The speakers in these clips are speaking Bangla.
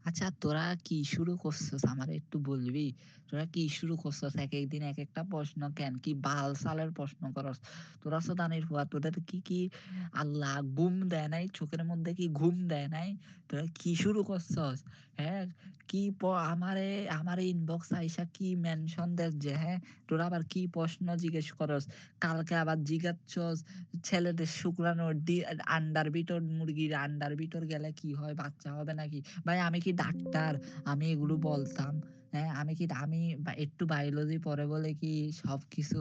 আচ্ছা তোরা কি শুরু করছস আমারে একটু বলবি? তোরা কি শুরু করছস? একেক দিন একেকটা প্রশ্ন কেন? কি বাল-ছালের প্রশ্ন করস? তোরা চোদানির ফুয়া তোদের কি আল্লাহ ঘুম দেয় নাই? চোখের মধ্যে কি ঘুম দেয় নাই? তোরা কি শুরু করছস? হ্যাঁ? কি আমারে ইনবক্স আইসা কি মেনশন দেস যে হ্যাঁ? তোরা আবার কি প্রশ্ন জিজ্ঞেস করস? কালকে আবার জিগাচ্ছস ছেলেদের শুক্রাণুর আন্ডার ভিতর মুরগির আন্ডার ভিতর গেলে কি হয়? বাচ্চা হবে নাকি? ভাই আমি কি ডাক্তার? আমি এগুলো বলতাম। হ্যাঁ? আমি কি আমি একটু বায়োলজি পড়ে বলে কি সবকিছু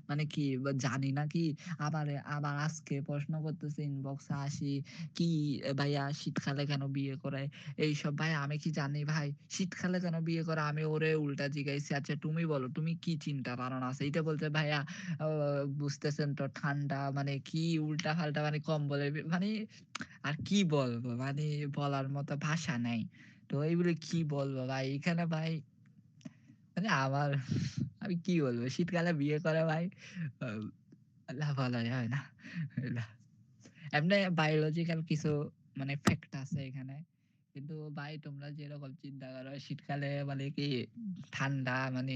মানে কি জানি নাকি? আবার আজকে প্রশ্ন করতেছে ইনবক্সে আসি, কি ভাইয়া শীতকালে কেন বিয়ে করে? এইসব ভাই আমি কি জানি ভাই? শীতকালে কেন বিয়ে করে? আমি ওরে উল্টা জিগাইছি, "আচ্ছা তুমি বলো, তুমি কি চিন্তা ধারণা আছে?" এইটা বলছে, "ভাইয়া আ বুঝতেছেন তো ঠান্ডা মানে কি উল্টা-পাল্টা মানে কম্বলের মানে আর কি বলবো? মানে বলার মতো ভাষা নাই। তো এইগুলো কি বলবো ভাই? এখানে ভাই মানে আমার আমি কি বলবো? শীতকালে বিয়ে করে ভাই আ না বলা যাবে না। না। এমনি বায়োলজিক্যাল কিছু মানে ফ্যাক্ট আছে এখানে। কিন্তু ভাই তোমরা যেরকম চিন্তা করো শীতকালে মানে কি ঠান্ডা মানে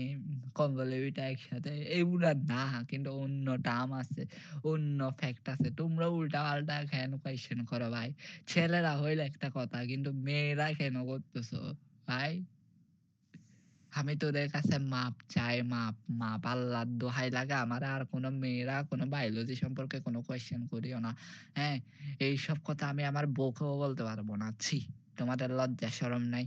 কম্বলের ভিতরে একসাথে এগুলা না কিন্তু অন্য টার্ম আছে, অন্য ফ্যাক্ট আছে। তোমরা উল্টা-পাল্টা কেন কোয়েশ্চেন করো ভাই? ছেলেরা হইলে একটা কথা কিন্তু মেয়েরা কেন করতেছো ভাই? আমি তোদের কাছে মাপ চাই মাপ, মাপ। আল্লাহর দোহাই লাগে আমার আর কোন মেয়েরা কোন বায়োলজি সম্পর্কে কোন কোয়েশ্চেন করিও না। হ্যাঁ? এইসব কথা আমি আমার বউকেও বলতে পারব না। ছি! তোমাদের লজ্জা শরম নাই?